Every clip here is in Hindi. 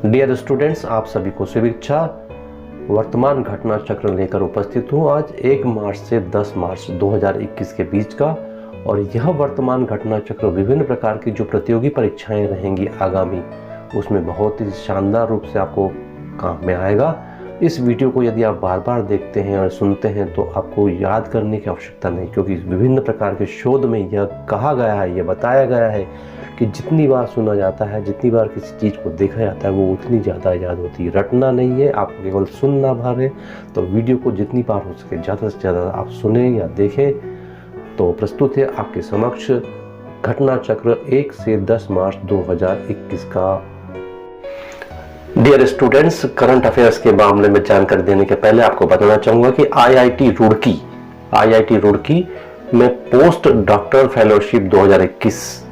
डियर स्टूडेंट्स, आप सभी को शुभेच्छा। वर्तमान घटना चक्र लेकर उपस्थित हूँ आज 1 मार्च से 10 मार्च 2021 के बीच का। और यह वर्तमान घटना चक्र विभिन्न प्रकार की जो प्रतियोगी परीक्षाएं रहेंगी आगामी, उसमें बहुत ही शानदार रूप से आपको काम में आएगा। इस वीडियो को यदि आप बार बार देखते हैं और सुनते हैं तो आपको याद करने की आवश्यकता नहीं, क्योंकि विभिन्न प्रकार के शोध में यह कहा गया है, यह बताया गया है कि जितनी बार सुना जाता है, जितनी बार किसी चीज़ को देखा जाता है, वो उतनी ज़्यादा याद होती है। रटना नहीं है, आपको केवल सुनना भार है। तो वीडियो को जितनी बार हो सके ज़्यादा से ज़्यादा आप सुने या देखें। तो प्रस्तुत है आपके समक्ष घटना चक्र 1 से 10 मार्च 2021 का। डियर स्टूडेंट्स, करंट अफेयर्स के मामले में जानकारी देने के पहले आपको बताना चाहूँगा कि आईआईटी रुड़की में पोस्ट डॉक्टर फेलोशिप 2021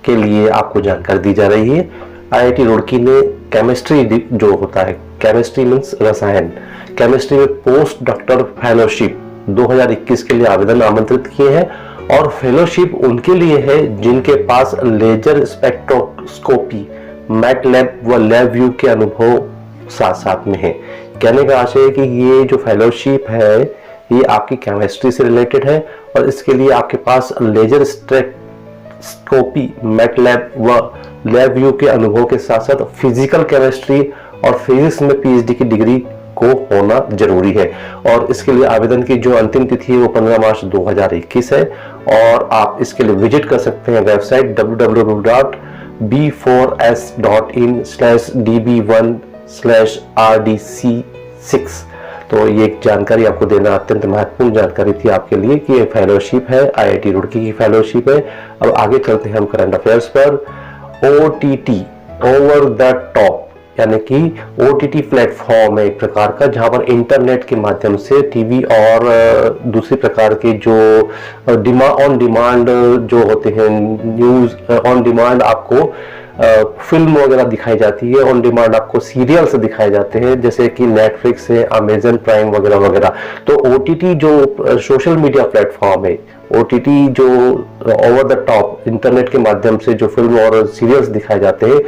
के लिए आपको जानकारी दी जा रही है। आईआईटी रुड़की ने केमिस्ट्री जो होता है, केमिस्ट्री मीन्स रसायन, केमिस्ट्री में पोस्ट डॉक्टर फेलोशिप 2021 के लिए आवेदन आमंत्रित किए हैं। और फेलोशिप उनके लिए है जिनके पास लेजर स्पेक्ट्रोस्कोपी, मैटलैब व लैबव्यू के अनुभव साथ साथ में है। कहने का आशय है कि ये जो फेलोशिप है ये आपकी केमिस्ट्री से रिलेटेड है और इसके लिए आपके पास लेजर स्पेक्ट्रोस्कोपी, मैटलैब व लैबव्यू के अनुभव के साथ साथ फिजिकल केमिस्ट्री और फिजिक्स में पीएचडी की डिग्री को होना जरूरी है। और इसके लिए आवेदन की जो अंतिम तिथि है वो 15 मार्च 2021 है। और आप इसके लिए विजिट कर सकते हैं वेबसाइट www.b4s.in/db1/rdc6। तो ये एक जानकारी आपको देना अत्यंत महत्वपूर्ण जानकारी थी आपके लिए कि ये फेलोशिप है, आईआईटी रुड़की की फेलोशिप है। अब आगे चलते हैं हम करंट अफेयर्स पर। ओटीटी, ओवर द टॉप, यानी कि ओटीटी प्लेटफॉर्म है एक प्रकार का, जहां पर इंटरनेट के माध्यम से टीवी और दूसरी प्रकार के जो ऑन डिमांड जो होते हैं, न्यूज ऑन डिमांड आपको फिल्म वगैरह दिखाई जाती है, ऑन डिमांड आपको सीरियल्स दिखाए जाते हैं, जैसे कि नेटफ्लिक्स है, अमेजन प्राइम वगैरह वगैरह। तो ओटीटी जो सोशल मीडिया प्लेटफॉर्म है, ओटीटी जो ओवर द टॉप इंटरनेट के माध्यम से जो फिल्म और सीरियल्स दिखाए जाते हैं,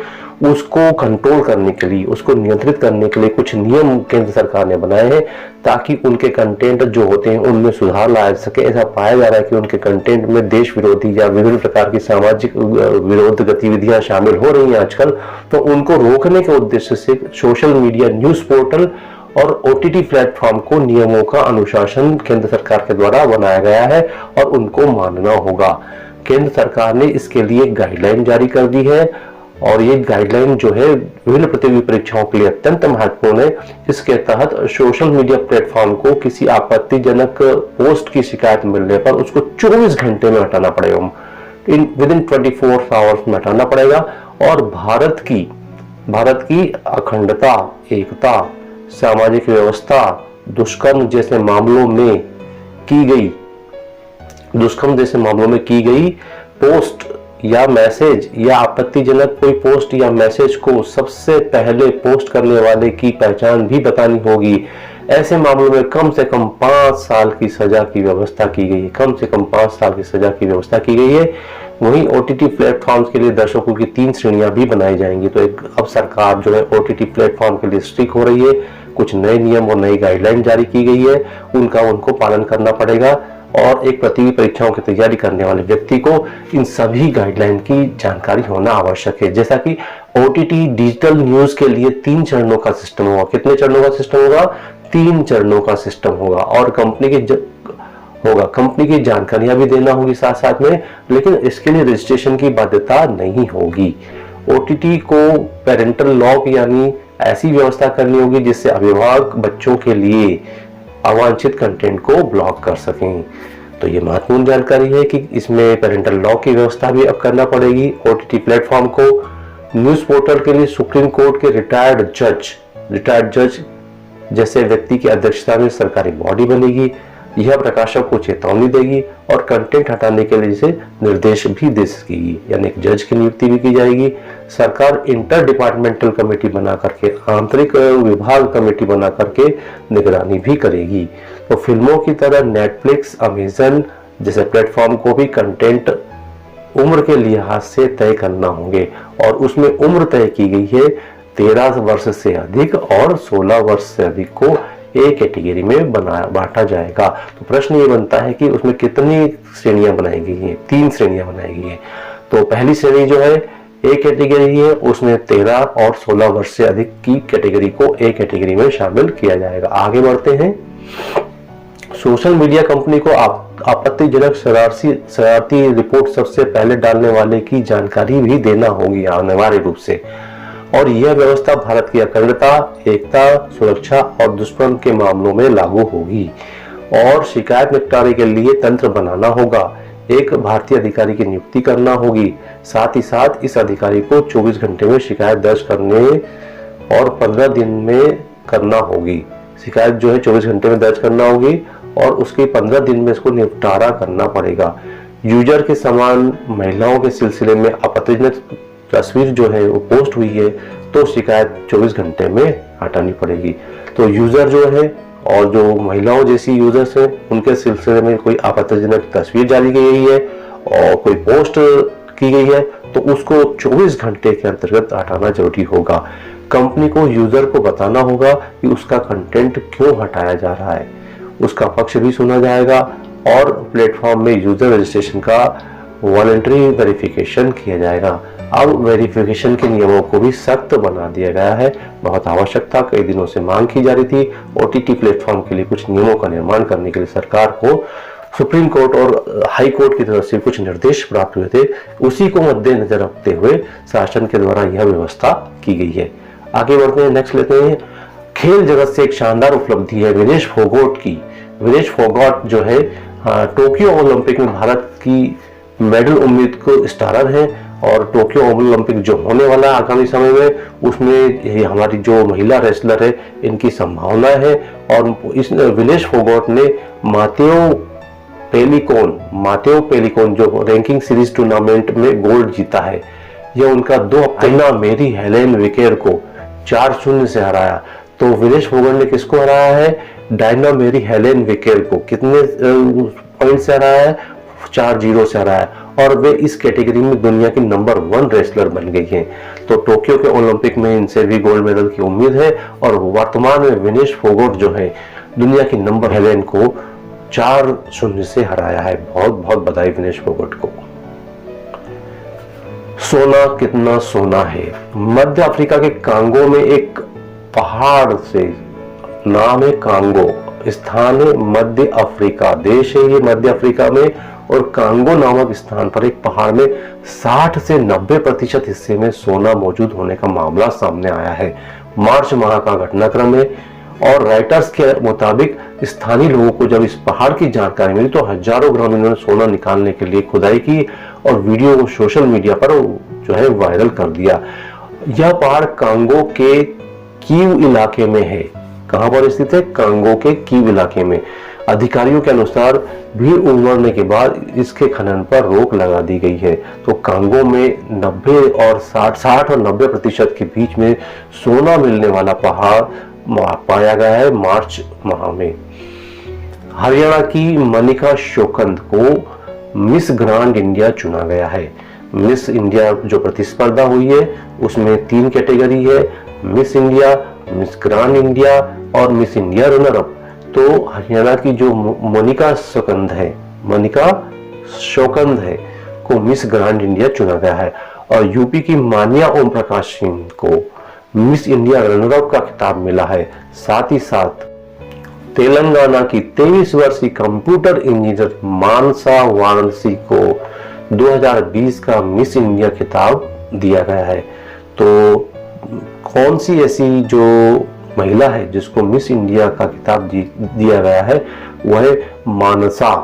उसको कंट्रोल करने के लिए, उसको नियंत्रित करने के लिए कुछ नियम केंद्र सरकार ने बनाए हैं ताकि उनके कंटेंट जो होते हैं उनमें सुधार लाया सके। ऐसा पाया जा रहा है कि उनके कंटेंट में देश विरोधी या विभिन्न प्रकार की सामाजिक विरोध गतिविधियां शामिल हो रही हैं आजकल। तो उनको रोकने के उद्देश्य से सोशल मीडिया, न्यूज पोर्टल और ओटीटी प्लेटफॉर्म को नियमों का अनुशासन केंद्र सरकार के द्वारा बनाया गया है और उनको मानना होगा। केंद्र सरकार ने इसके लिए गाइडलाइन जारी कर दी है और ये गाइडलाइन जो है विभिन्न प्रतियोगी परीक्षाओं के लिए अत्यंत महत्वपूर्ण है। इसके तहत सोशल मीडिया प्लेटफॉर्म को किसी आपत्तिजनक पोस्ट की शिकायत मिलने पर उसको 24 घंटे में हटाना पड़ेगा, विद इन 24 आवर्स में हटाना पड़ेगा। और भारत की अखंडता, एकता, सामाजिक व्यवस्था, दुष्कर्म जैसे मामलों में की गई पोस्ट या मैसेज या आपत्तिजनक कोई पोस्ट या मैसेज को सबसे पहले पोस्ट करने वाले की पहचान भी बतानी होगी। ऐसे मामलों में कम से कम 5 साल की सजा की व्यवस्था की गई है, कम से कम 5 साल की सजा की व्यवस्था की गई है। वहीं ओटीटी प्लेटफॉर्म्स के लिए दर्शकों की 3 श्रेणियां भी बनाई जाएंगी। तो एक अब सरकार जो है ओटीटी प्लेटफॉर्म के लिए स्ट्रिक्ट हो रही है, कुछ नए नियम और नई गाइडलाइन जारी की गई है, उनको पालन करना पड़ेगा। और एक प्रतियोगी परीक्षाओं की तैयारी करने वाले व्यक्ति को इन सभी गाइडलाइन की जानकारी होना आवश्यक है। जैसा कि ओटीटी डिजिटल न्यूज के लिए 3 चरणों का सिस्टम होगा। कितने चरणों का सिस्टम होगा? 3 चरणों का सिस्टम होगा। और कंपनी की जानकारियां भी देना होगी साथ साथ में, लेकिन इसके लिए रजिस्ट्रेशन की बाध्यता नहीं होगी। ओटीटी को पेरेंटल लॉक यानी ऐसी व्यवस्था करनी होगी जिससे अभिभावक बच्चों के लिए अवांछित कंटेंट को ब्लॉक कर सकें। तो ये महत्वपूर्ण जानकारी है कि इसमें पेरेंटल लॉक की व्यवस्था भी अब करना पड़ेगी। ओटीटी प्लेटफॉर्म को न्यूज पोर्टल के लिए सुप्रीम कोर्ट के रिटायर्ड जज जैसे व्यक्ति की अध्यक्षता में सरकारी बॉडी बनेगी। यह प्रकाशक को चेतावनी देगी और कंटेंट हटाने के लिए निर्देश भी दे सकेगी, यानी एक जज की नियुक्ति भी की जाएगी। सरकार इंटर डिपार्टमेंटल कमेटी बना करके, आंतरिक विभाग कमेटी बना करके निगरानी भी करेगी। तो फिल्मों की तरह नेटफ्लिक्स, अमेजन जैसे प्लेटफॉर्म को भी कंटेंट उम्र के लिहाज से तय करना होंगे और उसमें उम्र तय की गई है 13 वर्ष से अधिक और 16 वर्ष से अधिक को एक कैटेगरी में बांटा जाएगा। तो प्रश्न ये बनता है कि उसमें कितनी श्रेणियां बनाई गई हैं? 3 श्रेणियां बनाई गई हैं। तो पहली श्रेणी जो है एक कैटेगरी है, उसमें 13 और 16 वर्ष से अधिक की कैटेगरी को एक कैटेगरी में शामिल किया जाएगा। आगे बढ़ते हैं। सोशल मीडिया कंपनी को आपत्तिजनक शरारती रिपोर्ट सबसे पहले डालने वाले की जानकारी भी देना होगी अनिवार्य रूप से, और यह व्यवस्था भारत की अखंडता, एकता, सुरक्षा और दुष्कर्म के मामलों में लागू होगी। और शिकायत निपटारे के लिए तंत्र बनाना होगा, एक भारतीय अधिकारी की नियुक्ति करना होगी। साथ ही साथ इस अधिकारी को 24 घंटे में शिकायत दर्ज करने और 15 दिन में करना होगी। शिकायत जो है 24 घंटे में दर्ज करना होगी और उसके 15 दिन में इसको निपटारा करना पड़ेगा। यूजर के समान महिलाओं के सिलसिले में आपत्तिजनक तस्वीर जो है वो पोस्ट हुई है तो शिकायत 24 घंटे में हटानी पड़ेगी। तो यूजर जो है और जो महिलाओं जैसी यूजर्स हैं उनके सिलसिले में कोई आपत्तिजनक तस्वीर डाली गई है और कोई पोस्ट की गई है तो उसको 24 घंटे के अंतर्गत हटाना जरूरी होगा। कंपनी को यूजर को बताना होगा कि उसका कंटेंट क्यों हटाया जा रहा है, उसका पक्ष भी सुना जाएगा और प्लेटफॉर्म में यूजर रजिस्ट्रेशन का वॉलंटरी वेरिफिकेशन किया जाएगा। अब वेरिफिकेशन के नियमों को भी सख्त बना दिया गया है। बहुत आवश्यक था, कई दिनों से मांग की जा रही थी। ओटीटी प्लेटफॉर्म के लिए कुछ नियमों का निर्माण करने के लिए सरकार को सुप्रीम कोर्ट और हाई कोर्ट की तरफ से कुछ निर्देश प्राप्त हुए थे, उसी को मद्देनजर रखते हुए शासन के द्वारा यह व्यवस्था की गई है। आगे बढ़ते हैं, नेक्स्ट लेते हैं। खेल जगत से एक शानदार उपलब्धि है विनेश फोगाट की। विनेश फोगाट जो है टोक्यो ओलंपिक में भारत की मेडल उम्मीद को स्टारर है और टोक्यो ओलंपिक जो होने वाला है आगामी समय में उसमें हमारी जो महिला रेसलर है इनकी संभावना है। और इस विनेश फोगाट ने मातेओ पेलिकोन जो रैंकिंग सीरीज टूर्नामेंट में गोल्ड जीता है। यह उनका 2 डायना मेरी हेलेन विकेर को 4-0 से हराया। तो विनेश फोगाट ने किसको हराया है? डायना मेरी हेलेन विकेर को कितने पॉइंट से हराया है? 4-0 से हराया है और वे इस कैटेगरी में दुनिया की नंबर 1 रेसलर बन गई हैं। तो टोक्यो के ओलंपिक में इनसे भी गोल्ड मेडल की उम्मीद है और वर्तमान में विनेश फोगाट जो है दुनिया की नंबर हेलेन को 4-0 से हराया है। बहुत बहुत बधाई विनेश फोगाट को। सोना कितना सोना है। मध्य अफ्रीका के कांगो में एक पहाड़ से, नाम है कांगो, स्थान है मध्य अफ्रीका, देश है ये मध्य अफ्रीका में, और कांगो नामक स्थान पर एक पहाड़ में 60 से 90% हिस्से में सोना मौजूद होने का मामला सामने आया है। मार्च माह का घटनाक्रम है और राइटर्स के मुताबिक स्थानीय लोगों को जब इस पहाड़ की जानकारी मिली तो हजारों ग्रामीणों ने सोना निकालने के लिए खुदाई की और वीडियो को सोशल मीडिया पर जो है वायरल कर दिया। यह पहाड़ कांगो के कीव इलाके में है। कहां पर स्थित है? कांगो के कीव इलाके में। अधिकारियों के अनुसार भीड़ उमड़ने के बाद इसके खनन पर रोक लगा दी गई है। तो कांगो में 60 और 90% के बीच में सोना मिलने वाला पहाड़ पाया गया है मार्च माह में। हरियाणा की मनिका शोकंद को मिस ग्रांड इंडिया चुना गया है। मिस इंडिया जो प्रतिस्पर्धा हुई है उसमें 3 कैटेगरी है, miss India, miss grand India और मिस इंडिया रनर अप। तो हरियाणा की जो मनिका शोकंद है को मिस ग्रांड इंडिया चुना गया है और यूपी की मानिया ओम प्रकाश सिंह को मिस इंडिया रनर अप का खिताब मिला है। साथ ही साथ तेलंगाना की 23 वर्षीय कंप्यूटर इंजीनियर मानसा वाराणसी को 2020 का मिस इंडिया खिताब दिया गया है। तो कौन सी ऐसी जो महिला है जिसको मिस इंडिया का खिताब दिया गया है वह है मानसा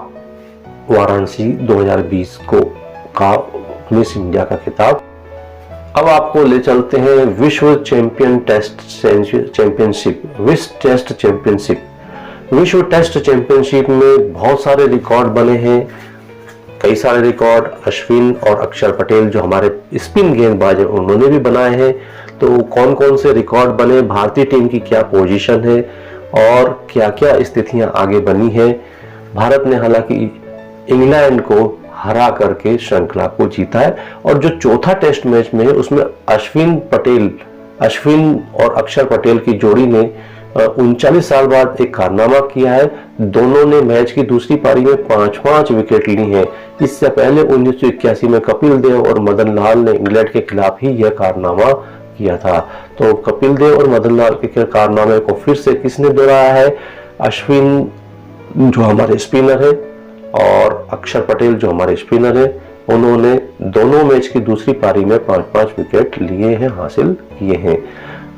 वाराणसी 2020 को का मिस इंडिया का खिताब। अब आपको ले चलते हैं विश्व टेस्ट चैंपियनशिप। विश्व टेस्ट चैंपियनशिप में बहुत सारे रिकॉर्ड बने हैं, कई सारे रिकॉर्ड अश्विन और अक्षर पटेल जो हमारे स्पिन गेंदबाज हैं उन्होंने भी बनाए हैं। तो कौन कौन से रिकॉर्ड बने, भारतीय टीम की क्या पोजीशन है और क्या क्या स्थितियां आगे बनी है। भारत ने हालांकि इंग्लैंड को हरा करके श्रृंखला को जीता है और जो चौथा टेस्ट मैच में है उसमें अश्विन पटेल अश्विन और अक्षर पटेल की जोड़ी ने 39 साल बाद एक कारनामा किया है। दोनों ने मैच की दूसरी पारी में 5-5 विकेट ली हैं। इससे पहले 1981 में कपिल देव और मदन लाल ने इंग्लैंड के खिलाफ ही यह कारनामा किया था। तो कपिल देव और मदन लाल के कारनामे को फिर से किसने दोहराया है? अश्विन जो हमारे स्पिनर है और अक्षर पटेल जो हमारे स्पिनर है, उन्होंने दोनों मैच की दूसरी पारी में 5-5 विकेट लिए हैं, हासिल किए हैं।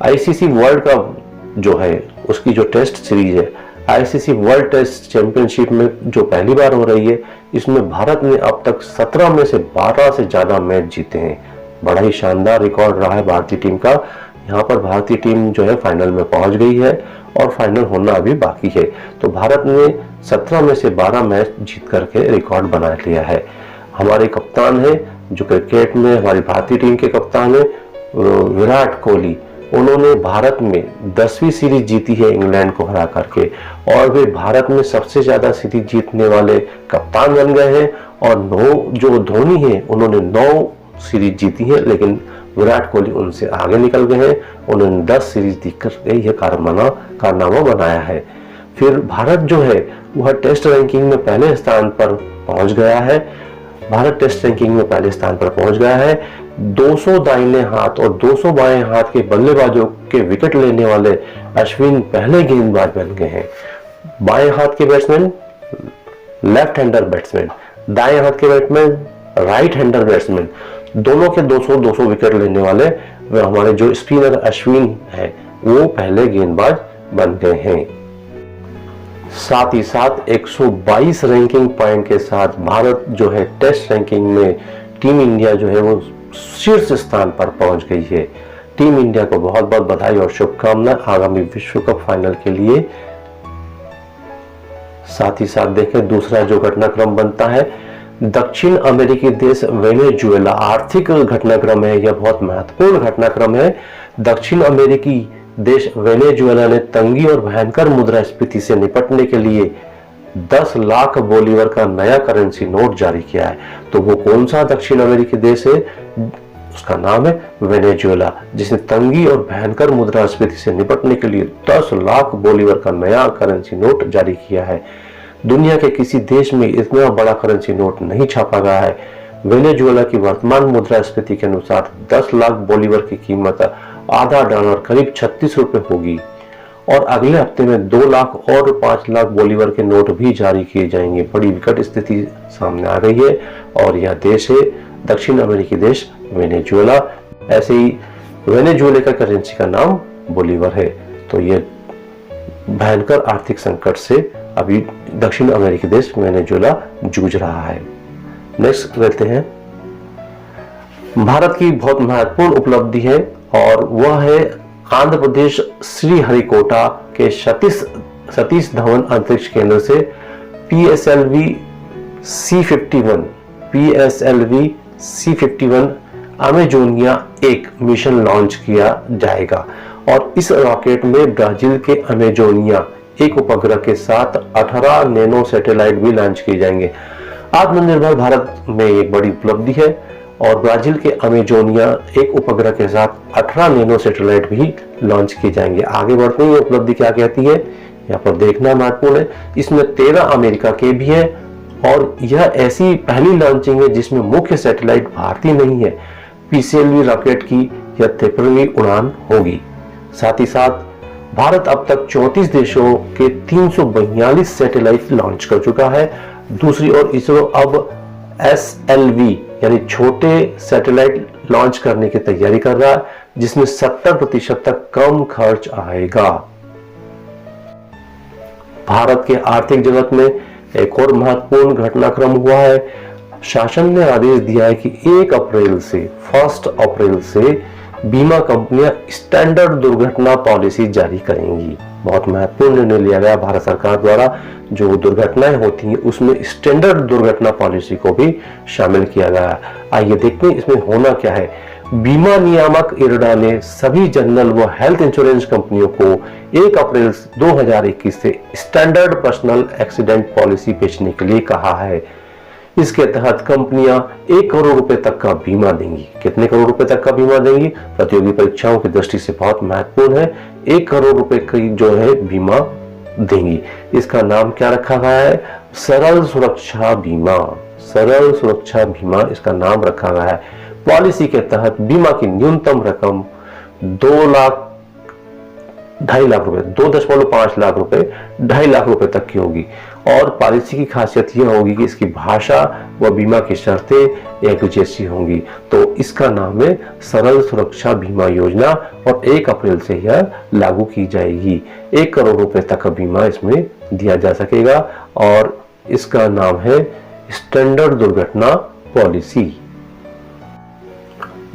आईसीसी वर्ल्ड कप जो है उसकी जो टेस्ट सीरीज है, आईसीसी वर्ल्ड टेस्ट चैंपियनशिप में जो पहली बार हो रही है, इसमें भारत ने अब तक 17 में से 12 से ज्यादा मैच जीते हैं। बड़ा ही शानदार रिकॉर्ड रहा है भारतीय टीम का। यहाँ पर भारतीय टीम जो है फाइनल में पहुंच गई है और फाइनल होना अभी बाकी है। तो भारत ने 17 में से 12 मैच जीत करके रिकॉर्ड बना लिया है। हमारे कप्तान है जो क्रिकेट में हमारी भारतीय टीम के कप्तान है विराट कोहली, उन्होंने भारत में 10वीं सीरीज जीती है इंग्लैंड को हरा करके, और वे भारत में सबसे ज्यादा सीरीज जीतने वाले कप्तान बन गए हैं। और 9 जो धोनी है उन्होंने 9 सीरीज जीती है, लेकिन विराट कोहली उनसे आगे निकल गए हैं, उन्होंने 10 सीरीज जीतकर यह कारनामा बनाया है। फिर भारत जो है वह टेस्ट रैंकिंग में पहले स्थान पर पहुंच गया है। भारत टेस्ट रैंकिंग में पहले स्थान पर पहुंच गया है। 200 दाहिने हाथ और 200 बाएं हाथ के बल्लेबाजों के विकेट लेने वाले अश्विन पहले गेंदबाज बन गए हैं। बाएं हाथ के बैट्समैन लेफ्ट हैंडर बैट्समैन, दाएं हाथ के बैट्समैन राइट हैंडर बैट्समैन, दोनों के 200-200 विकेट लेने वाले वे हमारे जो स्पिनर अश्विन है वो पहले गेंदबाज बन गए हैं। साथ ही साथ 122 रैंकिंग पॉइंट के साथ भारत जो है टेस्ट रैंकिंग में टीम इंडिया जो है वो शीर्ष स्थान पर पहुंच गई है। टीम इंडिया को बहुत बहुत बधाई और शुभकामनाएं आगामी विश्व कप फाइनल के लिए। साथ ही साथ देखें दूसरा जो घटनाक्रम बनता है, दक्षिण अमेरिकी देश वेनेजुएला। आर्थिक घटनाक्रम है, यह बहुत महत्वपूर्ण घटनाक्रम है। दक्षिण अमेरिकी देश वेनेजुएला ने तंगी और भयंकर मुद्रास्फीति से निपटने के लिए 10 लाख बोलीवर का नया करेंसी नोट जारी किया है। तो वो कौन सा दक्षिण अमेरिकी देश है? उसका नाम है वेनेजुएला, जिसने तंगी और भयंकर मुद्रास्फीति से निपटने के लिए 10 लाख बोलीवर का नया करेंसी नोट जारी किया है। दुनिया के किसी देश में इतना बड़ा करेंसी नोट नहीं छापा गया है। वेनेजुएला की वर्तमान मुद्रास्फीति के अनुसार 10 लाख बोलीवर की कीमत आधा डॉलर करीब 36 रुपए होगी, और अगले हफ्ते में 2 लाख और 5 लाख बोलीवर के नोट भी जारी किए जाएंगे। बड़ी विकट स्थिति सामने आ गई है और यह देश है दक्षिण अमेरिकी देश वेनेजुएला। ऐसे ही वेनेजुएला का करेंसी का नाम बोलीवर है। तो ये भयंकर आर्थिक संकट से अभी दक्षिण अमेरिकी देश वेनेजुएला जूझ रहा है। नेक्स्ट लेते हैं, भारत की बहुत महत्वपूर्ण उपलब्धि है और वह है आंध्र प्रदेश श्रीहरिकोटा के सतीश धवन अंतरिक्ष केंद्र से PSLV C51 Amazonia 1 mission launch किया जाएगा, और इस रॉकेट में ब्राजील के अमेजोनिया 1 उपग्रह के साथ 18 नैनो सैटेलाइट भी लॉन्च किए जाएंगे। आत्मनिर्भर भारत में एक बड़ी उपलब्धि है, और ब्राजील के अमेजोनिया 1 उपग्रह के साथ 18 नैनो सैटेलाइट भी लॉन्च किए जाएंगे। आगे बढ़ते ही उपलब्धि क्या कहती है यहाँ पर देखना महत्वपूर्ण है। इसमें 13 अमेरिका के भी है, और यह ऐसी पहली लॉन्चिंग है जिसमें मुख्य सैटेलाइट भारतीय नहीं है। PCLV रॉकेट की यह 53वीं उड़ान होगी। साथ ही साथ भारत अब तक 34 देशों के 342 सैटेलाइट लॉन्च कर चुका है। दूसरी ओर इसरो अब SLV यानी छोटे सैटेलाइट लॉन्च करने की तैयारी कर रहा है, जिसमें 70% तक कम खर्च आएगा। भारत के आर्थिक जगत में एक और महत्वपूर्ण घटनाक्रम हुआ है। शासन ने आदेश दिया है कि 1 अप्रैल से बीमा कंपनियां स्टैंडर्ड दुर्घटना पॉलिसी जारी करेंगी। बहुत महत्वपूर्ण निर्णय लिया गया भारत सरकार द्वारा। जो दुर्घटनाएं होती हैं उसमें स्टैंडर्ड दुर्घटना पॉलिसी को भी शामिल किया गया। आइए देखते हैं इसमें होना क्या है। बीमा नियामक इरडा ने सभी जनरल व हेल्थ इंश्योरेंस कंपनियों को 1 अप्रैल 2021 से स्टैंडर्ड पर्सनल एक्सीडेंट पॉलिसी बेचने के लिए कहा है। इसके तहत कंपनियां 1 करोड़ रुपए तक का बीमा देंगी। कितने करोड़ रुपए तक का बीमा देंगी? प्रतियोगी परीक्षाओं की दृष्टि से बहुत महत्वपूर्ण है। 1 करोड़ रुपए की जो है बीमा देंगी। इसका नाम क्या रखा गया है? सरल सुरक्षा बीमा। सरल सुरक्षा बीमा इसका नाम रखा गया है। पॉलिसी के तहत बीमा की न्यूनतम रकम 2.5 लाख रुपए, 2.5 लाख रुपए, 2.5 लाख रुपए तक की होगी। और पॉलिसी की खासियत यह होगी कि इसकी भाषा व बीमा की शर्तें एक जैसी होंगी। तो इसका नाम है सरल सुरक्षा बीमा योजना और 1 अप्रैल से यह लागू की जाएगी। 1 करोड़ रुपए तक का बीमा इसमें दिया जा सकेगा और इसका नाम है स्टैंडर्ड दुर्घटना पॉलिसी।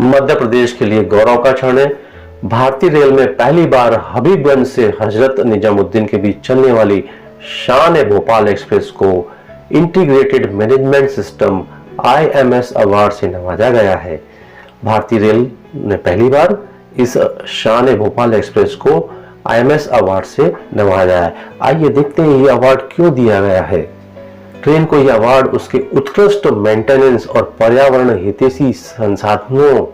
मध्य प्रदेश के लिए गौरव का क्षण है। भारतीय रेल में पहली बार हबीबगंज से हजरत निजामुद्दीन के बीच चलने वाली शान-ए-भोपाल एक्सप्रेस को integrated management system IMS award से नवाजा गया है। भारतीय रेल ने पहली बार इस शान-ए-भोपाल एक्सप्रेस को IMS अवार्ड से नवाजा है। आइए देखते हैं ये अवार्ड क्यों दिया गया है। ट्रेन को यह अवार्ड उसके उत्कृष्ट मेंटेनेंस और पर्यावरण हितैषी संसाधनों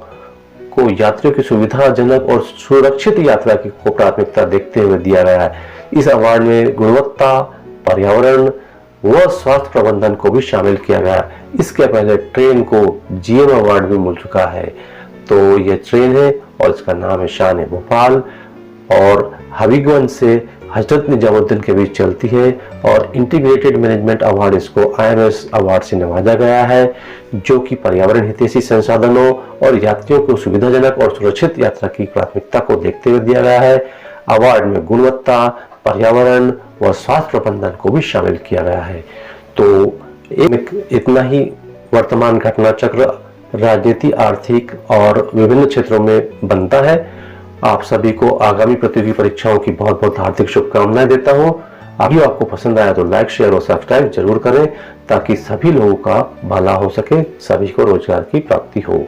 को यात्रियों की सुविधाजनक और सुरक्षित यात्रा की को प्राथमिकता देखते हुए दिया गया है। इस अवार्ड में गुणवत्ता, पर्यावरण व स्वास्थ्य प्रबंधन को भी शामिल किया गया। इसके पहले ट्रेन को GM अवार्ड भी मिल चुका है। तो यह ट्रेन है और इसका नाम है शान-ए-भोपाल और हबीबगंज से हजरत निजामुद्दीन के बीच चलती है और इंटीग्रेटेड मैनेजमेंट अवार्ड इसको IMS अवार्ड से नवाजा गया है, जो कि पर्यावरण हितैषी संसाधनों और यात्रियों को सुविधाजनक और सुरक्षित यात्रा की प्राथमिकता को देखते हुए दिया गया है। अवार्ड में गुणवत्ता, पर्यावरण व स्वास्थ्य प्रबंधन को भी शामिल किया गया है। तो इतना ही वर्तमान घटना चक्र राजनीति, आर्थिक और विभिन्न क्षेत्रों में बनता है। आप सभी को आगामी प्रतियोगी परीक्षाओं की बहुत बहुत हार्दिक शुभकामनाएं देता हूं। अभी आपको पसंद आया तो लाइक, शेयर और सब्सक्राइब जरूर करें ताकि सभी लोगों का भला हो सके, सभी को रोजगार की प्राप्ति हो।